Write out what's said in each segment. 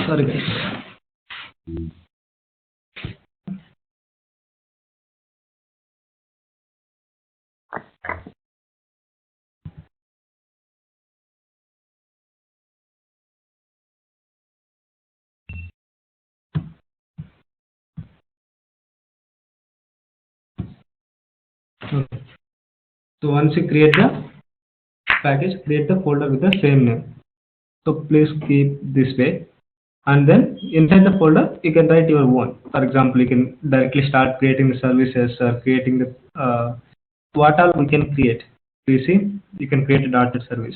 Sorry guys. Okay. So once you create the package, create the folder with the same name. So please keep this way. And then inside the folder, you can write your own. For example, you can directly start creating the services or creating the what all we can create. You see, you can create a .NET service.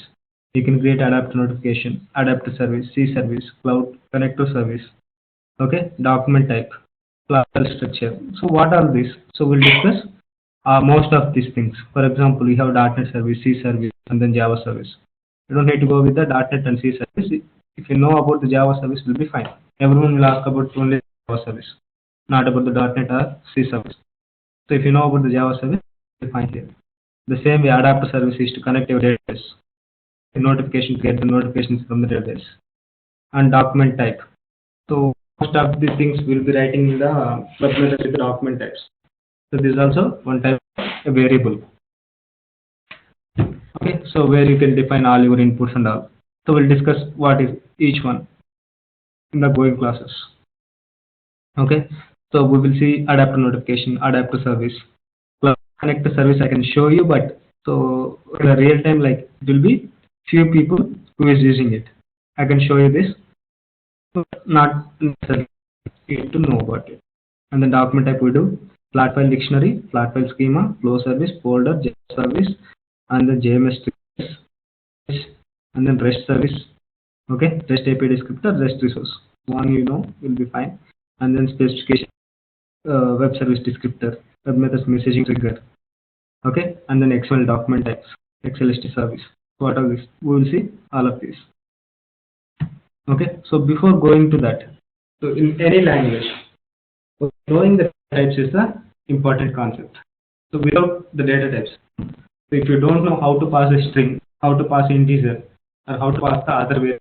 You can create adapt notification, adapt service, C service, cloud connect to service. Okay, document type, class structure. So what are these? So we'll discuss most of these things. For example, we have .NET service, C service, and then Java service. You don't need to go with the .NET and C service. If you know about the Java service, will be fine. Everyone will ask about only Java service, not about the .NET or C service. So if you know about the Java service, you'll be fine here. The same way, adapt service is to connect your database. The notification, get the notifications from the database, and document type. So most of these things we'll be writing in the submethod with the document types. So this is also one type of a variable. Okay, so where you can define all your inputs and all. So we'll discuss what is each one in the going classes. Okay, so we will see adapt notification, adapt service, connect the service. I can show you, but so in a real time, like it will be few people who is using it. I can show you this, but not necessarily you need to know about it. And the document type we do flat file dictionary, flat file schema, flow service, folder, JS service, and the JMS and then REST service. Okay, REST API descriptor, REST resource. One you know will be fine. And then specification, web service descriptor, web methods messaging trigger. Okay, and then XML document types, XLST service. What are these? We will see all of these. Okay, so before going to that, so in any language, knowing the types is the important concept. So without the data types, so if you don't know how to pass a string, how to pass integer, or how to pass the other way,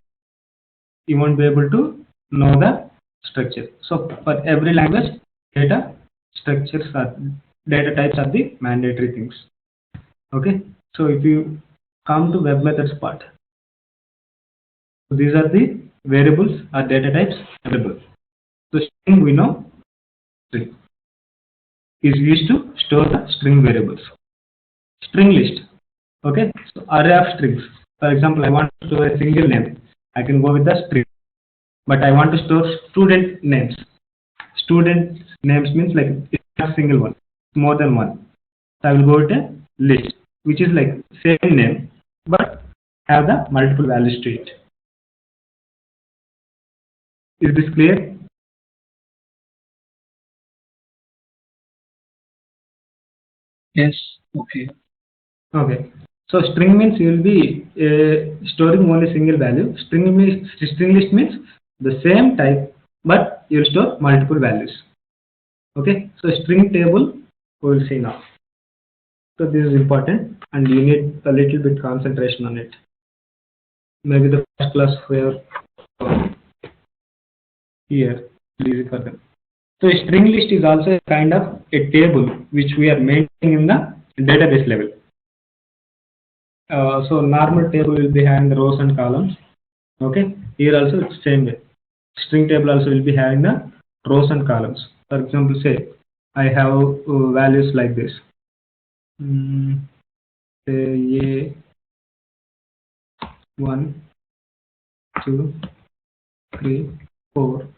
you won't be able to know the structure. So for every language, data structures are data types are the mandatory things. Okay, so if you come to web methods part, so these are the variables or data types available. So string we know string is used to store the string variables. String list. Okay, so array of strings. For example, I want to store a single name. I can go with the string, but I want to store student names. Student names means like it's not a single one, more than one. So I will go with a list, which is like same name, but have the multiple values to it. Is this clear? Yes. Okay. Okay. So string means you will be storing only single value. String list means the same type, but you will store multiple values. Okay. So string table we will see now. So this is important, and you need a little bit concentration on it. Maybe the first class where here easy for them. So a string list is also a kind of a table which we are maintaining in the database level. So normal table will be having the rows and columns. Okay, here also it's same way. String table also will be having the rows and columns. For example, say I have values like this. Say A1, 2, 3, 4.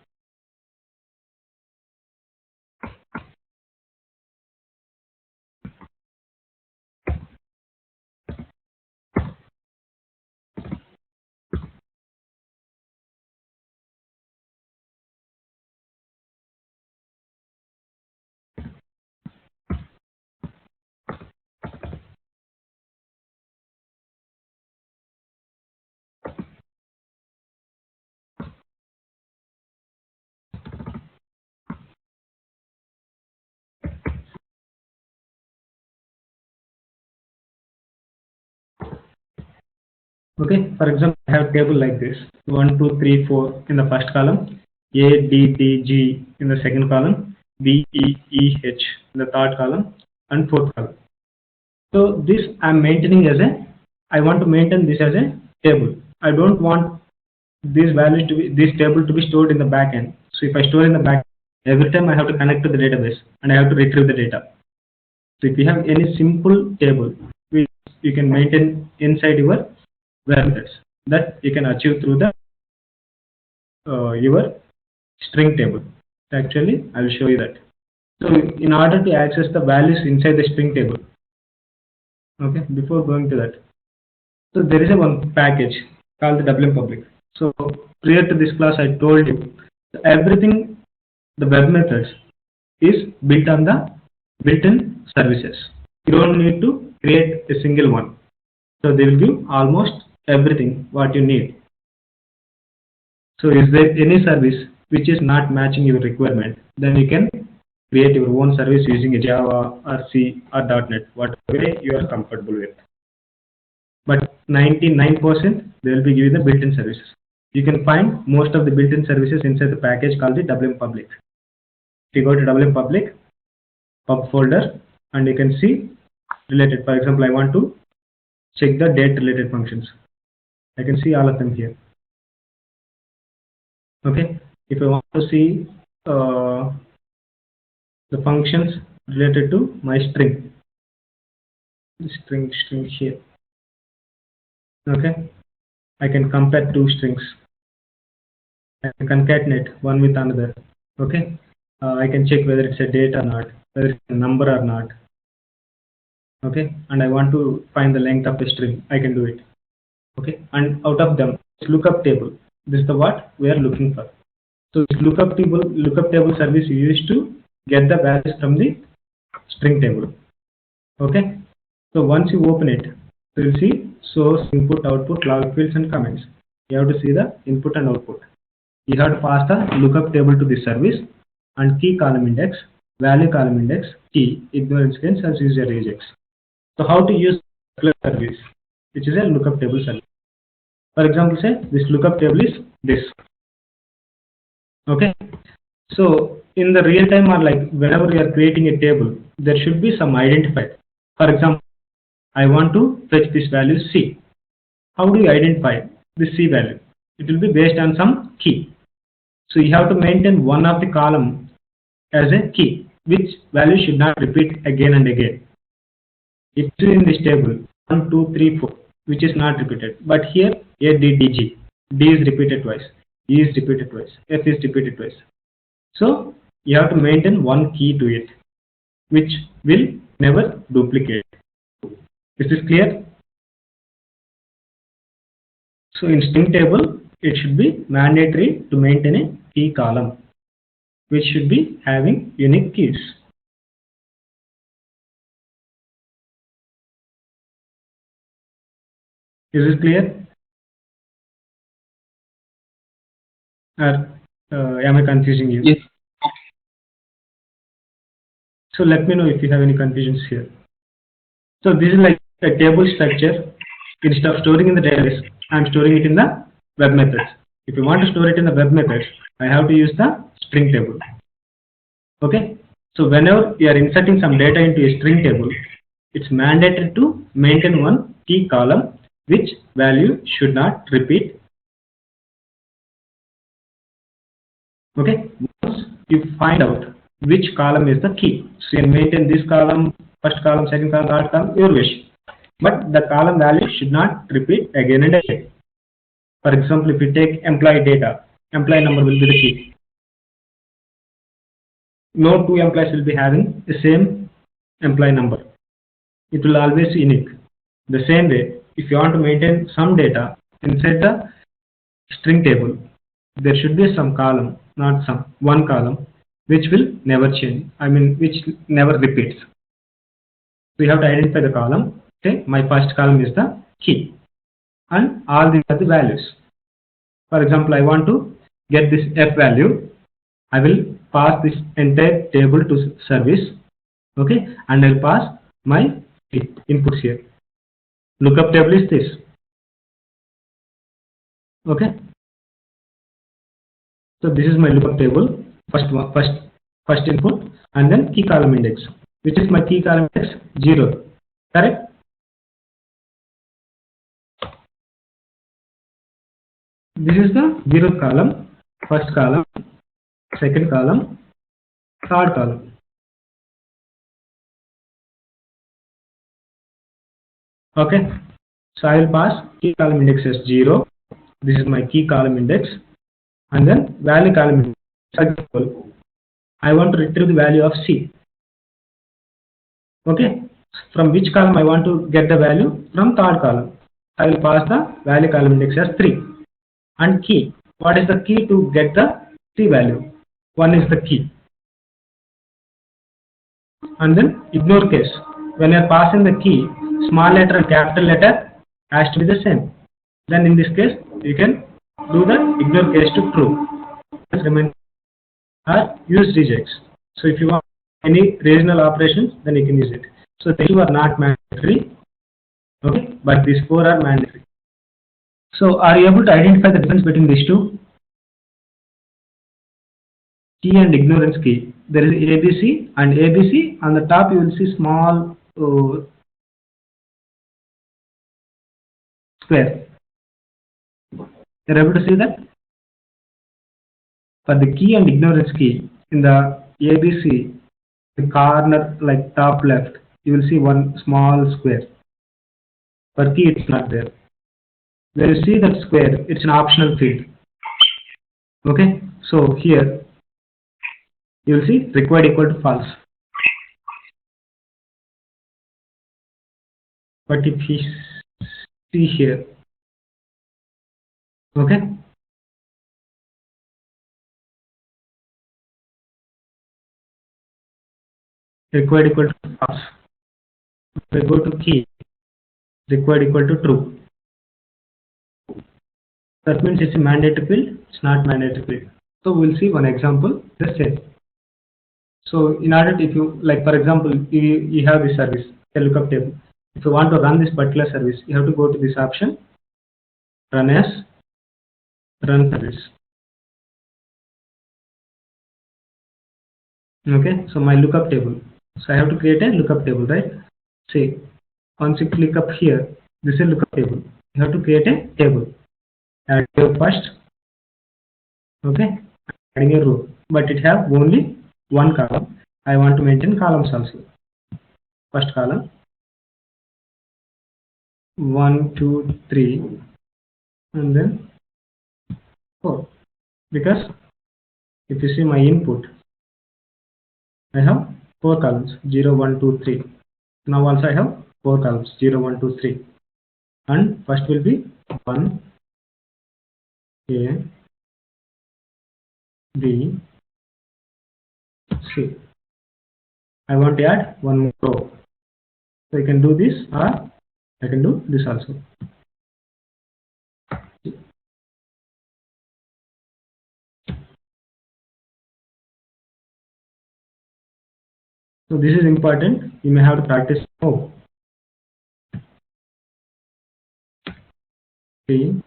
Okay, for example, I have a table like this: 1, 2, 3, 4 in the first column, A, D, D, G in the second column, B, E, E, H in the third column, and fourth column. So this I'm maintaining as a, I want to maintain this as a table. I don't want these values to be, this table to be stored in the backend. So if I store in the back, every time I have to connect to the database and I have to retrieve the data. So if you have any simple table which you can maintain inside your methods, that you can achieve through the your string table. Actually, I will show you that. So in order to access the values inside the string table, okay, before going to that, so there is a one package called the WM public. So prior to this class, I told you everything the web methods is built on the built-in services. You don't need to create a single one. So they will give almost everything what you need. So is there any service which is not matching your requirement, then you can create your own service using a Java or C or .NET, whatever way you are comfortable with. But 99% they will be giving the built-in services. You can find most of the built-in services inside the package called the WM public. If you go to WM public, pub folder, and you can see related. For example, I want to check the date related functions. I can see all of them here. Okay. If I want to see the functions related to my string, string here. Okay. I can compare two strings. I can concatenate one with another. Okay. I can check whether it's a date or not, whether it's a number or not. Okay. And I want to find the length of the string. I can do it. Okay. And out of them, lookup table. This is the what we are looking for. So this lookup table service you use to get the values from the string table. Okay. So once you open it, you will see source, input, output, log fields, and comments. You have to see the input and output. You have to pass the lookup table to this service, and key column index, value column index, key, ignorance gains, as user regex. So how to use service, which is a lookup table service. For example, say this lookup table is this. Okay. So in the real time, or like whenever we are creating a table, there should be some identifier. For example, I want to fetch this value C. How do you identify this C value? It will be based on some key. So you have to maintain one of the column as a key, which value should not repeat again and again. If you in this table 1, 2, 3, 4, which is not repeated, but here A, D, D, G, D is repeated twice, E is repeated twice, F is repeated twice. So you have to maintain one key to it, which will never duplicate. Is this clear? So in string table, it should be mandatory to maintain a key column, which should be having unique keys. Is this clear? Or am I confusing you? Yes. So let me know if you have any confusions here. So this is like a table structure. Instead of storing in the database, I am storing it in the web methods. If you want to store it in the web methods, I have to use the string table. Okay. So whenever you are inserting some data into a string table, it's mandatory to maintain one key column which value should not repeat. Okay. Once you find out which column is the key, so you can maintain this column, first column, second column, third column, your wish. But the column value should not repeat again and again. For example, if you take employee data, employee number will be the key. No two employees will be having the same employee number. It will always be unique. The same way, if you want to maintain some data inside the string table, there should be some column, not some, one column, which will never change. I mean, which never repeats. So you have to identify the column. Okay, my first column is the key, and all these are the values. For example, I want to get this F value. I will pass this entire table to service. Okay, and I'll pass my inputs here. Lookup table is this. Okay. So this is my lookup table. First input, and then key column index, which is my key column index 0. Correct? This is the 0th column, first column, second column, third column. Okay. So I will pass key column index as 0. This is my key column index, and then value column index. For example, I want to retrieve the value of C. Okay. From which column I want to get the value? From third column. I will pass the value column index as 3. And key. What is the key to get the C value? 1 is the key. And then ignore case. When you are passing the key, small letter and capital letter has to be the same. Then in this case, you can do the ignore case to true. Remember, or use regex. So if you want any regional operations, then you can use it. So these two are not mandatory, okay, but these 4 are mandatory. So are you able to identify the difference between these two? Key and ignorance key. There is ABC, and ABC on the top you will see small square. You're able to see that? For the key and ignorance key, in the ABC, the corner like top left, you will see one small square. For key, it's not there. When you see that square, it's an optional field. Okay, so here you will see required equal to false. But if we see here, okay, required equal to false. If we go to key, required equal to true. That means it's a mandatory field, it's not mandatory field. So we'll see one example, the same. So in order to, if you, like for example, you have this service, a lookup table. If you want to run this particular service, you have to go to this option, run as, run service. Okay, so my lookup table. So I have to create a lookup table, right? See, once you click up here, this is a lookup table. You have to create a table. Add row first. Okay, adding a row, but it have only one column. I want to maintain columns also. First column, 1, 2, 3, and then 4. Because if you see my input, I have 4 columns, 0, 1, 2, 3. Now also I have 4 columns, 0, 1, 2, 3. And first will be 1, A, B, C. I want to add one more row. So I can do this, or I can do this also. So this is important. You may have to practice more. 3,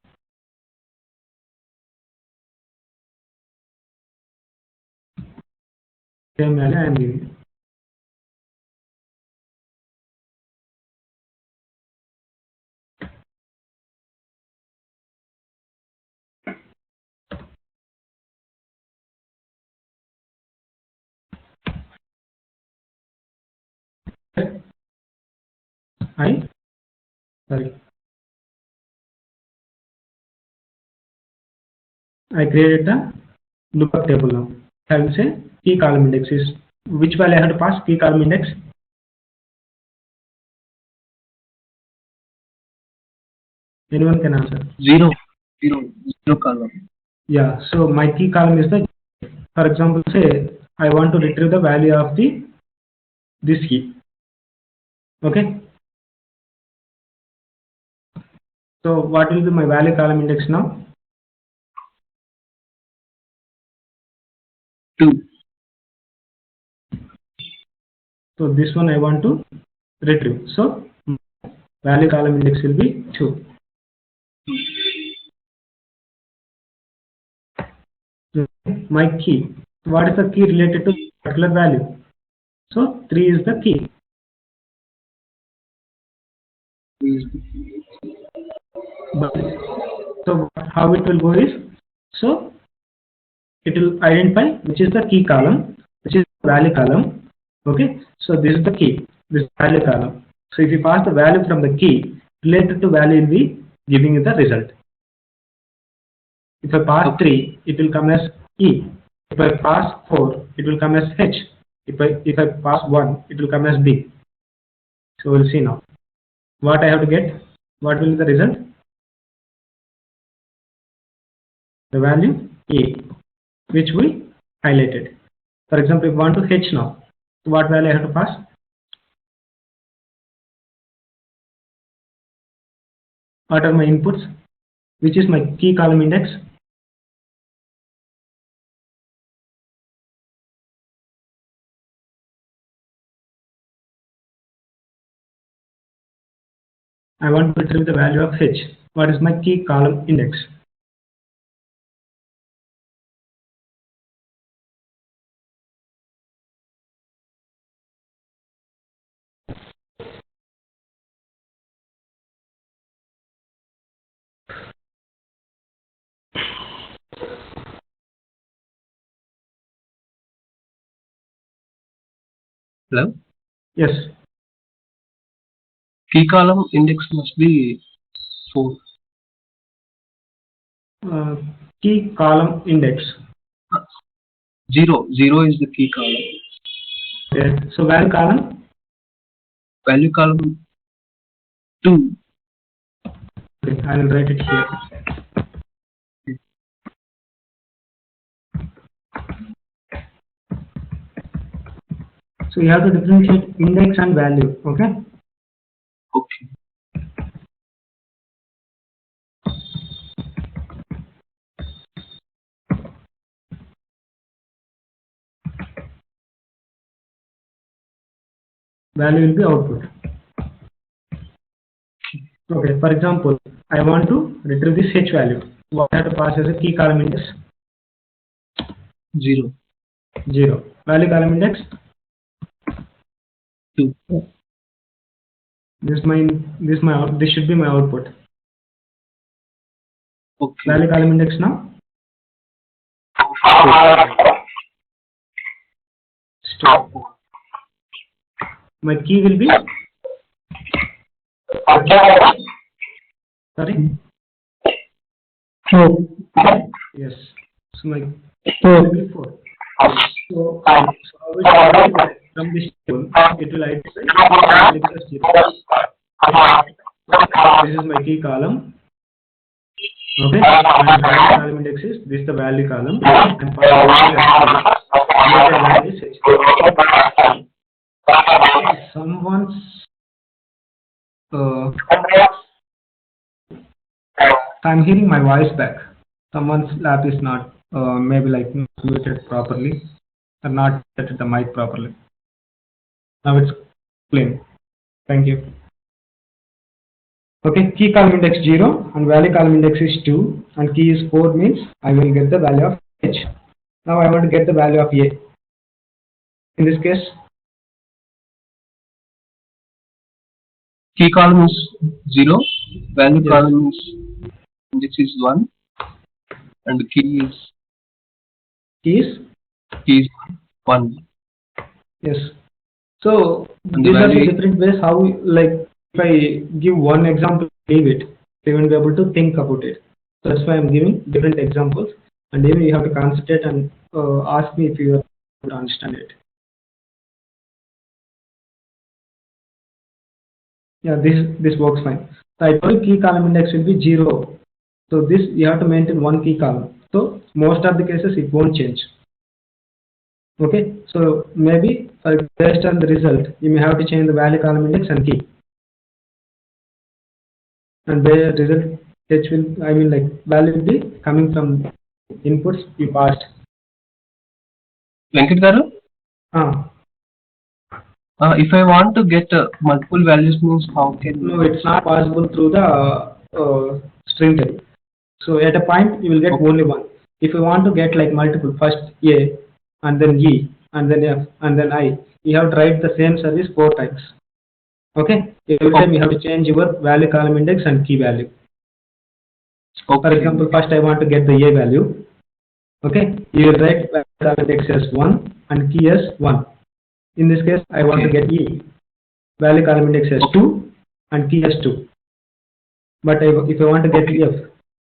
same value I am giving. I created the lookup table now. I will say key column index is which value I have to pass key column index. Anyone can answer. 0, 0 column. Yeah. So my key column is the. For example, say I want to retrieve the value of this key. Okay. So what will be my value column index now? 2. So this one I want to retrieve. So value column index will be 2. My key. What is the key related to particular value? So 3 is the key. But, so how it will go is, so it will identify which is the key column, which is the value column. Okay, so this is the key, this value column. So if you pass the value from the key related to value, will be giving you the result. If I pass 3, it will come as E. If I pass 4, it will come as H. If I pass 1, it will come as B. So we'll see now. What I have to get? What will be the result? The value A, which we highlighted. For example, if I want to H now, what value I have to pass? What are my inputs? Which is my key column index? I want to retrieve the value of H. What is my key column index? Hello? Yes. Key column index must be 4. Key column index. 0. 0 is the key column. Okay. So value column? Value column 2. Okay, I will write it here. So you have to differentiate index and value. Okay. Okay. Value will be output. Okay, for example, I want to retrieve this H value. What I have to pass as a key column index? 0. 0. Value column index? 2. This should be my output. Okay. Value column index now? Stop. My key will be? Sorry? 4. Yes. So my key will be 4. So from this table, it will identify index as 0. This is my key column. Okay, and value column index is this, the value column, and value is H. Someone's I'm hearing my voice back. Someone's lap is not maybe like muted properly or not set the mic properly. Now it's clean. Thank you. Okay, key column index 0 and value column index is 2 and key is 4 means I will get the value of H. Now I want to get the value of A. In this case, key column is 0, value column is index is 1, and the key is 1. Yes. So these are the different ways how, like, if I give one example, leave it, they won't be able to think about it. So that's why I'm giving different examples, and even you have to concentrate and ask me if you are able to understand it. Yeah, this works fine. So I told key column index will be 0. So this you have to maintain one key column. So most of the cases it won't change. Okay, so maybe based on the result, you may have to change the value column index and key. And the result H will, I mean, like, value will be coming from inputs you passed. Venkat garu? If I want to get multiple values means how can? No, it's not possible through the string type. So at a point you will get only one. If you want to get like multiple, first A and then E and then F and then I, you have to write the same service 4 times. Okay, every time you have to change your value column index and key value. For example, first I want to get the A value. Okay, you will write value column index as 1 and key as 1. In this case, I want to get E. Value column index as 2 and key as 2. But if I want to get F,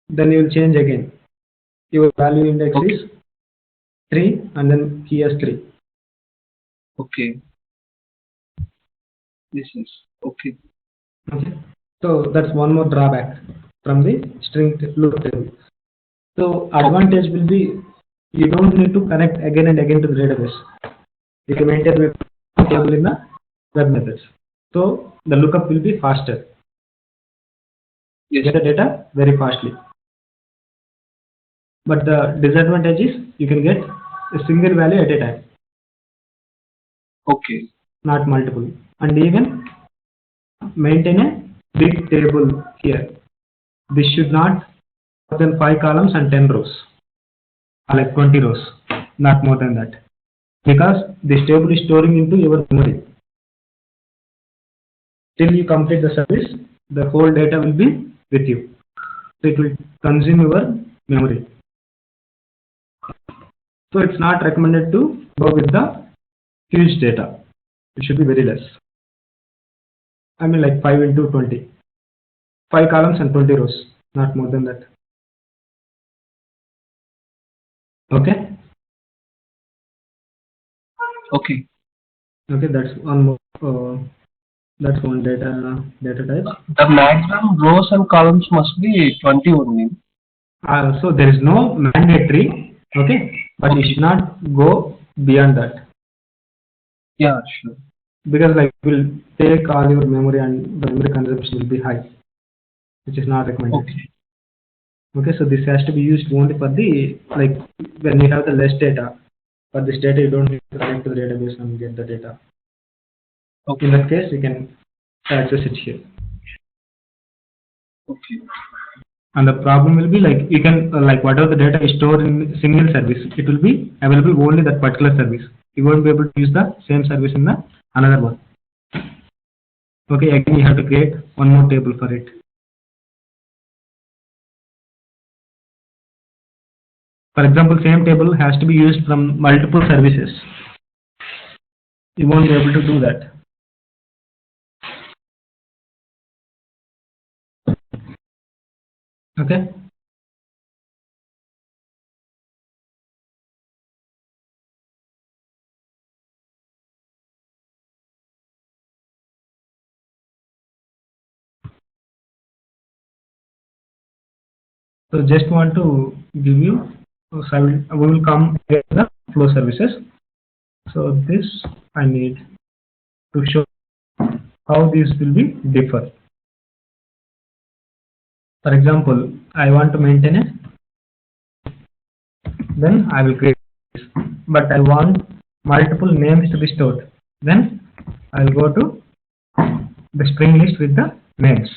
then you will change again. Your value index is 3 and then key as 3. Okay. This is okay. Okay. So that's one more drawback from the string loop table. So advantage will be you don't need to connect again and again to the database. You can maintain the table in the web methods. So the lookup will be faster. You get the data very fastly. But the disadvantage is you can get a single value at a time. Okay. Not multiple. And even maintain a big table here. This should not more than 5 columns and 10 rows. Or like 20 rows. Not more than that. Because this table is storing into your memory. Till you complete the service, the whole data will be with you. So it will consume your memory. So it's not recommended to go with the huge data. It should be very less. I mean like 5 into 20. 5 columns and 20 rows. Not more than that. Okay? Okay. Okay, that's one more. That's one data type. The maximum rows and columns must be 20 only. So there is no mandatory, okay, but you should not go beyond that. Yeah, sure. Because like it will take all your memory and the memory consumption will be high, which is not recommended. Okay. Okay, so this has to be used only for the like when you have the less data. For this data, you don't need to connect to the database and get the data. Okay. In that case, you can access it here. Okay. And the problem will be like you can like whatever the data is stored in single service, it will be available only that particular service. You won't be able to use the same service in the another one. Okay, again you have to create one more table for it. For example, same table has to be used from multiple services. You won't be able to do that. Okay. So just want to give you, so we will come to the flow services. So this I need to show how these will be differ. For example, I want to maintain it, then I will create this. But I want multiple names to be stored. Then I will go to the string list with the names.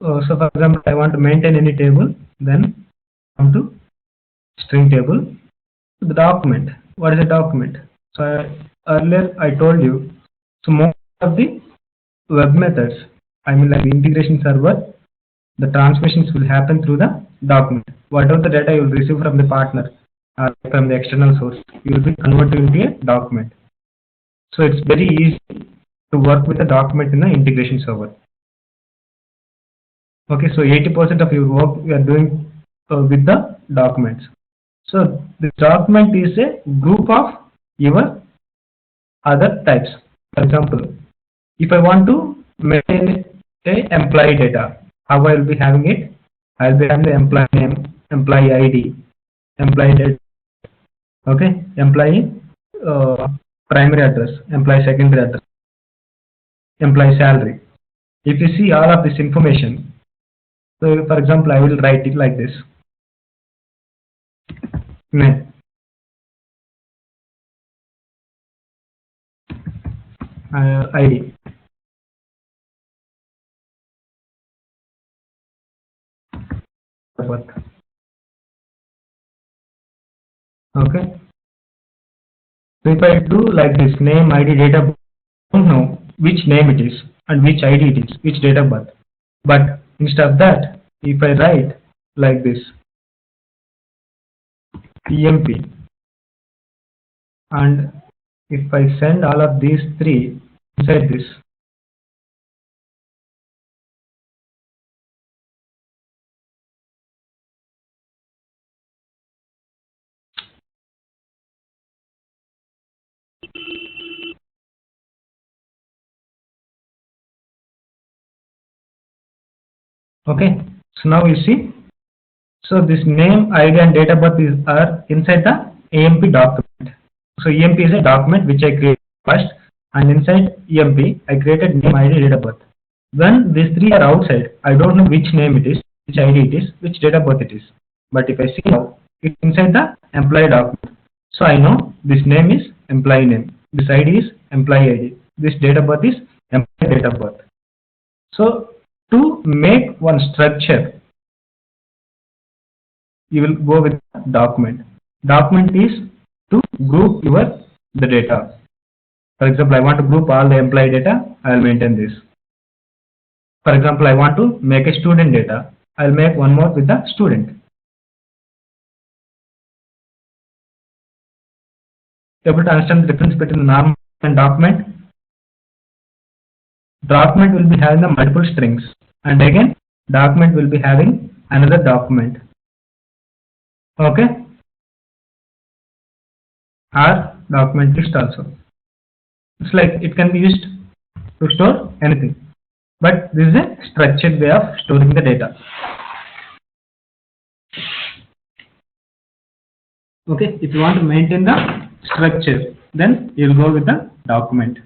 So for example, I want to maintain any table, then come to string table. The document. What is a document? So earlier I told you, so most of the web methods, I mean like the integration server, the transmissions will happen through the document. Whatever the data you will receive from the partner or from the external source, you will be converted into a document. So it's very easy to work with the document in the integration server. Okay, so 80% of your work you are doing with the documents. So the document is a group of your other types. For example, if I want to maintain a employee data, how I will be having it? I will be having the employee name, employee ID, employee date, okay, employee primary address, employee secondary address, employee salary. If you see all of this information, so for example, I will write it like this. Name, ID, birth. Okay. So if I do like this, name, ID, date of birth, I don't know which name it is and which ID it is, which date of birth. But instead of that, if I write like this, EMP, and if I send all of these three inside this, okay. So now you see, so this name, ID, and date of birth are inside the EMP document. So EMP is a document which I created first, and inside EMP I created name, ID, date of birth. When these three are outside, I don't know which name it is, which ID it is, which date of birth it is. But if I see now, it's inside the employee document. So I know this name is employee name, this ID is employee ID, this date of birth is employee date of birth. So to make one structure, you will go with document. Document is to group your the data. For example, I want to group all the employee data, I will maintain this. For example, I want to make a student data, I will make one more with the student. Able to understand the difference between normal and document? Document will be having the multiple strings, and again document will be having another document. Okay? Or document list also. It's like it can be used to store anything. But this is a structured way of storing the data. Okay, if you want to maintain the structure, then you will go with the document.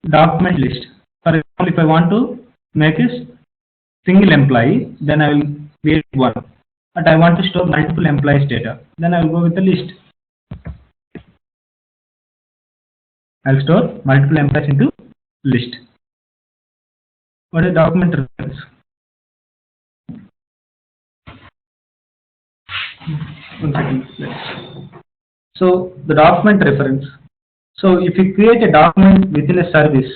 Document list. For example, if I want to make a single employee, then I will create one. But I want to store multiple employees data, then I will go with the list. I will store multiple employees into list. What is document reference? One second. So the document reference. So if you create a document within a service,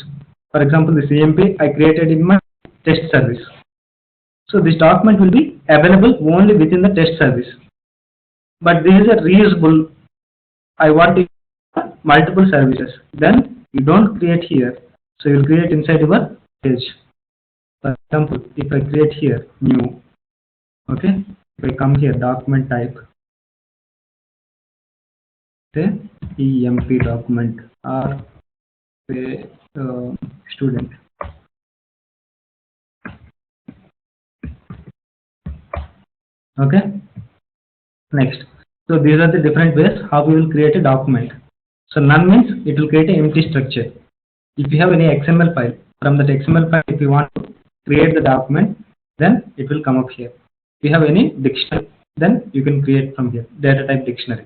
for example, this EMP I created in my test service. So this document will be available only within the test service. But this is a reusable. I want to use multiple services. Then you don't create here. So you will create inside your page. For example, if I create here new, okay, if I come here document type, say EMP document or say student. Okay. Next. So these are the different ways how we will create a document. So none means it will create an empty structure. If you have any XML file, from that XML file, if you want to create the document, then it will come up here. If you have any dictionary, then you can create from here, data type dictionary.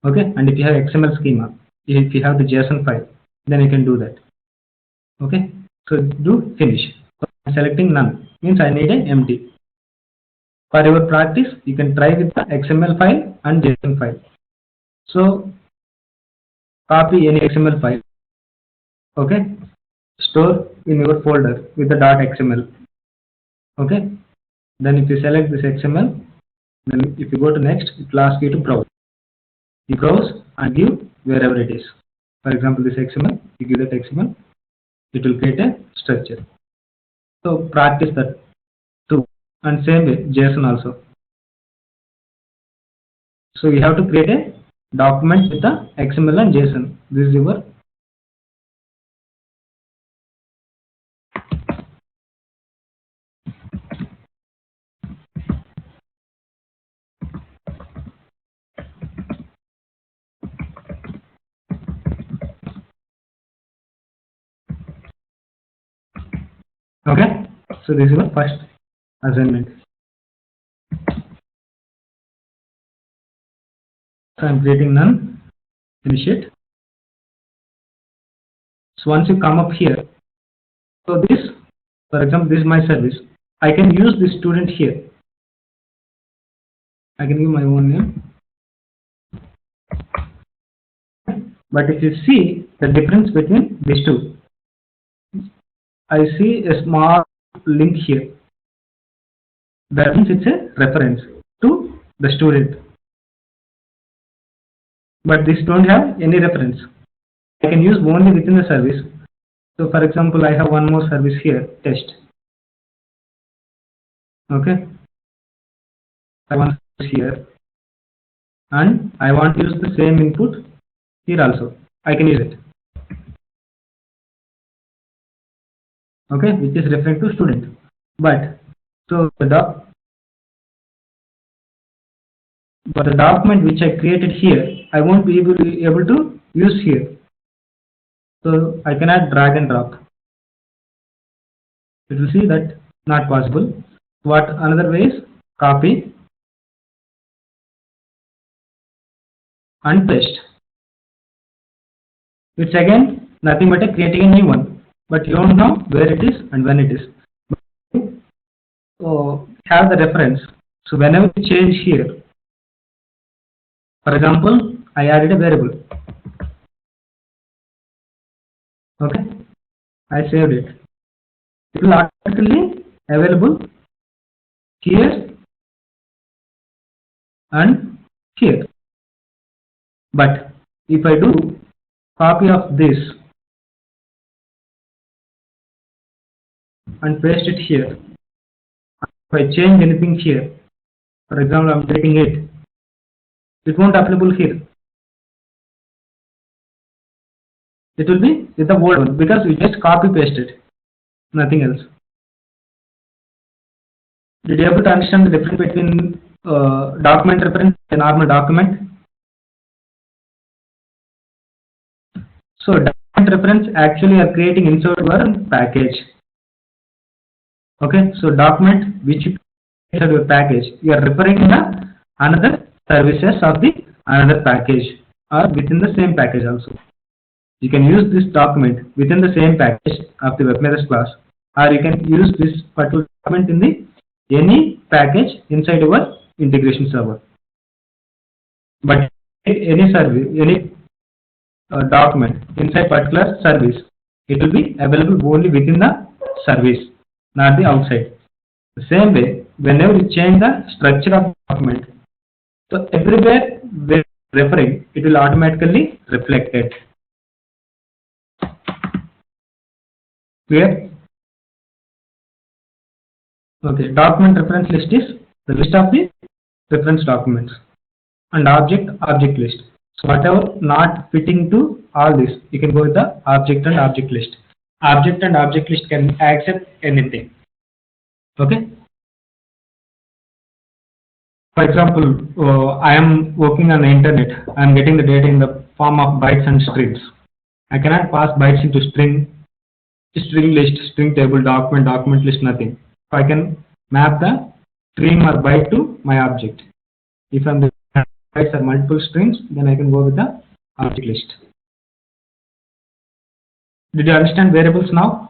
Okay, and if you have XML schema, if you have the JSON file, then you can do that. Okay, so do finish. I'm selecting none, means I need an empty. For your practice, you can try with the XML file and JSON file. So copy any XML file. Okay, store in your folder with the .xml. Okay, then if you select this XML, then if you go to next, it will ask you to browse. You browse and give wherever it is. For example, this XML, you give that XML, it will create a structure. So practice that too, and same way JSON also. So you have to create a document with the XML and JSON. This is your okay. So this is your first assignment. So I'm creating none. Finish it. So once you come up here, so this, for example, this is my service. I can use this student here. I can give my own name. But if you see the difference between these two, I see a small link here. That means it's a reference to the student. But this don't have any reference. I can use only within the service. So for example, I have one more service here, test. Okay. I want here, and I want to use the same input here also. I can use it. Okay, which is referring to student. But so the document which I created here, I won't be able to use here. So I cannot drag and drop. You will see that not possible. What another way is copy and paste. It's again nothing but creating a new one, but you don't know where it is and when it is. So have the reference. So whenever you change here, for example, I added a variable. Okay, I saved it. It will automatically available here and here. But if I do copy of this and paste it here, if I change anything here, for example, I'm taking it, it won't applicable here. It will be with the old one because we just copy pasted, nothing else. Did you able to understand the difference between document reference and normal document? So document reference actually are creating inside your package. Okay, so document which you inside your package, you are referring the another services of the another package or within the same package also. You can use this document within the same package of the WebMethods class, or you can use this particular document in the any package inside your integration server. But any service, any document inside particular service, it will be available only within the service, not the outside. The same way, whenever you change the structure of the document, so everywhere where referring, it will automatically reflect it. Clear? Okay, document reference list is the list of the reference documents, and object list. So whatever not fitting to all this, you can go with the object and object list. Object and object list can accept anything. Okay. For example, I am working on the internet. I am getting the data in the form of bytes and strings. I cannot pass bytes into string list, string table, document list, nothing. So I can map the string or byte to my object. If I'm the bytes are multiple strings, then I can go with the object list. Did you understand variables now?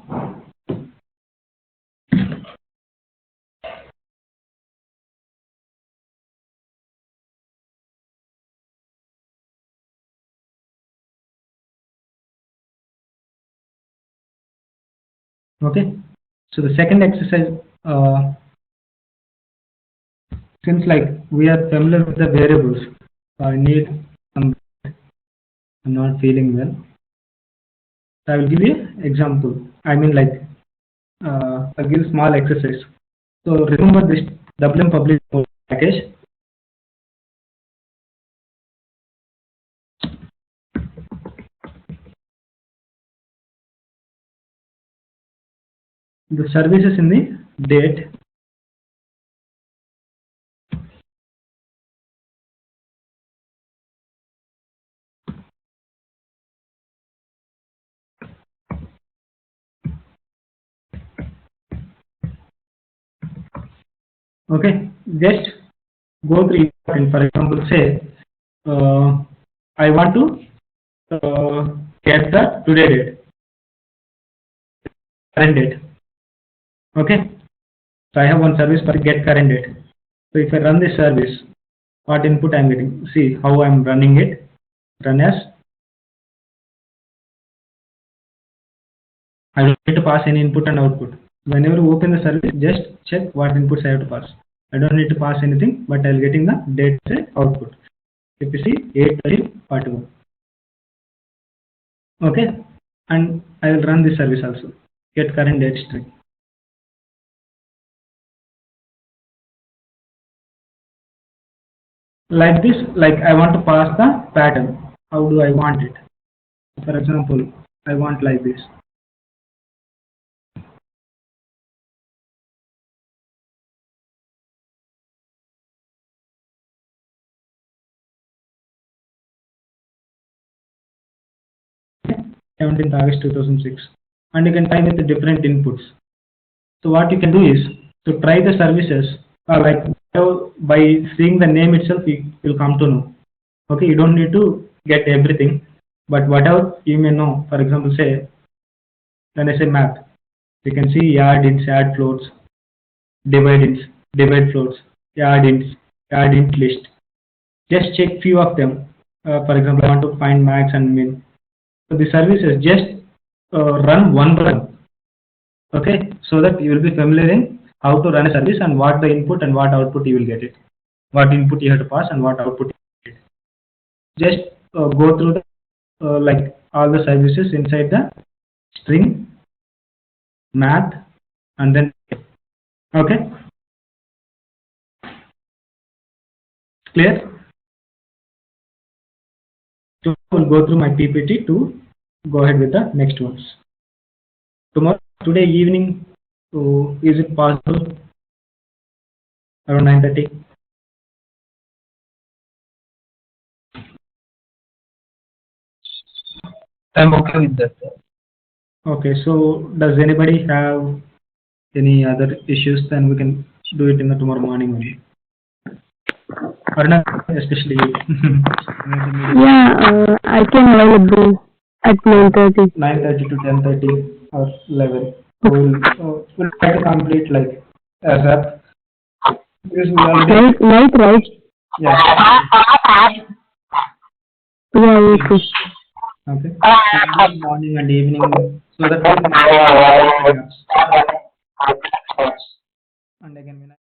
Okay. So the second exercise, since like we are familiar with the variables, I need some. I'm not feeling well. I will give you an example. I mean like I'll give a small exercise. So remember this WM public package. The services in the date. Okay, just go through it. For example, say I want to get the today date, current date. Okay, so I have one service for get current date. So if I run this service, what input I'm getting. See how I'm running it. Run as. I don't need to pass any input and output. Whenever you open the service, just check what inputs I have to pass. I don't need to pass anything, but I'll getting the date set output. If you see 8:13:41. Okay, and I will run this service also. Get current date string. Like this, like I want to pass the pattern. How do I want it? For example, I want like this. Okay? 17th August 2006, and you can try with the different inputs. So what you can do is to try the services, like by seeing the name itself, you will come to know. Okay, you don't need to get everything, but whatever you may know. For example, say when I say map, you can see add ints, add floats, divide ints, divide floats, add int list. Just check few of them. For example, I want to find max and min. So the services just run one run. Okay, so that you will be familiar in how to run a service and what the input and what output you will get it. What input you have to pass and what output you get. Just go through the like all the services inside the string, math, and then okay, clear. So we'll go through my PPT to go ahead with the next ones. Today evening, so is it possible around 9:30? I'm okay with that. Okay, so does anybody have any other issues? Then we can do it in the tomorrow morning only. Or not, especially you. Yeah, I can available at 9:30. 9:30 to 10:30 or 11. So we'll try to complete like as up. Because we already, Night, right? yeah. Yeah, okay. Okay. Morning and evening, so that we can and again when I